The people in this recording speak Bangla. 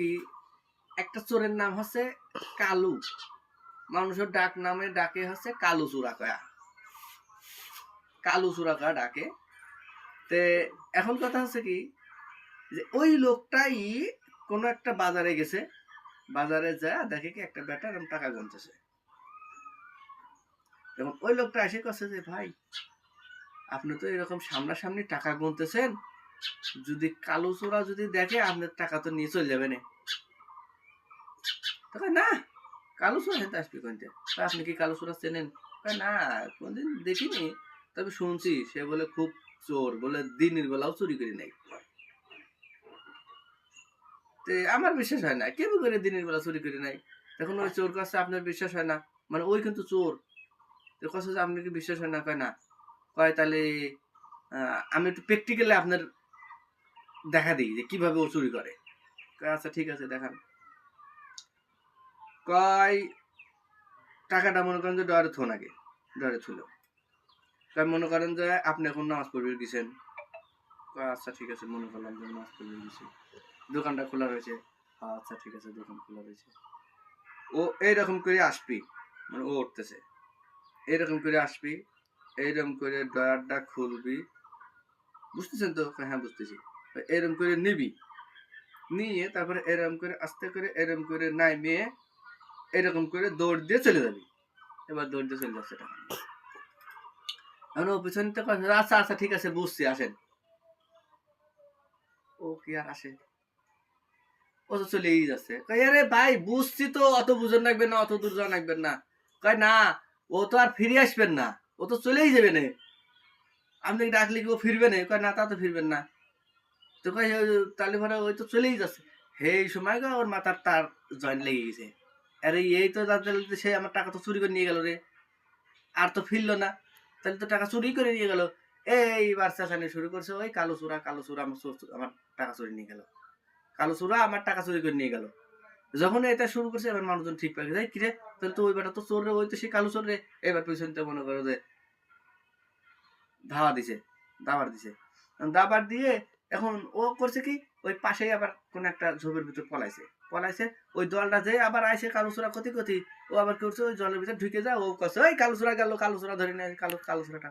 কি একটা চোরের নাম হচ্ছে কালু, মানুষের ডাক নামে ডাকে হচ্ছে কালু চোরা কয়া, কালু চোরা কয়া ডাকে। তে এখন কথা হচ্ছে কি যে ওই লোকটাই কোন একটা বাজারে গেছে, বাজারে যায় দেখে কি একটা বেটা এরকম টাকা গুনতেছে। এবং ওই লোকটা এসে কাছে যে ভাই আপনি তো এরকম সামনাসামনি টাকা গুনতেছেন, যদি কালো চোরা যদি দেখে আপনার টাকা তো নিয়ে চলে যাবে না। না কালো চোরা হেঁটে আসবে কোনটা, আপনি কি কালো চোরা চেনেন? না কোনদিন দেখিনি, তবে শুনছি সে বলে খুব চোর, বলে দিনের বেলাও চুরি করে নাই। আমার বিশ্বাস হয় না, কেউ করে দিনের বেলা চুরি করে নাই। তখন ওই চোর কাছে আপনার বিশ্বাস হয় না, মানে ওই কিন্তু চোর, কাছে আপনার কি বিশ্বাস হয় না? কয় না, কয় তাহলে আমি একটু প্র্যাকটিক্যালি আপনার দেখা দিই যে কিভাবে ও চুরি করে। আচ্ছা ঠিক আছে দেখান। কয় টাকাটা মনে করেন যে ডরে থোন, আগে ডরে থুলো। কয় মনে করেন যে আপনি এখন নামাজ পড়বে দিয়েছেন। আচ্ছা ঠিক আছে, মনে করলাম যে নামাজ পড়বে দিয়েছি, দোকানটা খোলা রয়েছে। আচ্ছা ঠিক আছে, দোকান খোলা রয়েছে। ও এইরকম করে আসবি, মানে ও উঠতেছে এইরকম করে আসবি, এইরকম করে ডয়ারটা খুলবি, বুঝতেছেন তো? হ্যাঁ বুঝতেছি। এরম করে নিবি, নিয়ে তারপরে এরম করে আস্তে করে এরম করে নামিয়ে এরকম করে দৌড় দিয়ে চলে যাবি। এবার দৌড় দিয়ে চলে যাচ্ছে টাকা। এখন ও পিছনে তো আচ্ছা আচ্ছা ঠিক আছে বুঝছি, আসেন। ও কি আর আসে, ও তো চলেই যাচ্ছে। আরে ভাই বুঝছি তো, অত বুঝন রাখবেন না, অত দূর যাওয়া রাখবেন না। কয় না, ও তো আর ফিরে আসবেন না, ও তো চলেই যাবে না, আপনি ডাকলে কি ও ফিরবে না? কয় না, তা তো ফিরবেন না। তো কয় তাহলে পরে ওই তো চলেই যাচ্ছে। এই সময় ওর মাথার তার জয়েন্ট লেগে গেছে। আরে এই তো সে আমার টাকা তো চুরি করে নিয়ে গেল রে, আর তো ফিরলো না, তাহলে তো টাকা চুরি করে নিয়ে গেল। এইবার চেঁচানি শুরু করছে, ওই কালো চোরা, কালো চোরা আমার টাকা চুরি নিয়ে গেল, কালো চোরা আমার টাকা চুরি করে নিয়ে গেল। যখন এটা শুরু করছে এবার মানুষজন ঠিক পাই যায়, কিরে তাহলে তো ওই বেটা তো চোর রে, ওই তো সে কালো চোর রে। এবার পিছনতে মনে করো যে ধাওয়া দিছে, দাবার দিছে, দাবার দিয়ে এখন ও করছে কি, ওই পাশেই আবার কোন একটা ঝোপের ভিতর পলাইছে, পলাইছে। ওই দলটা যে আবার আইসে কালো চোরা ক্ষতি ক্ষতি, ও আবার করছে ওই জলের ভিতর ঢুকে যায়, ও কছে ওই কালো চোরা গেল, কালো চোরা ধরে নিয়ে কালো কালো চোরাটা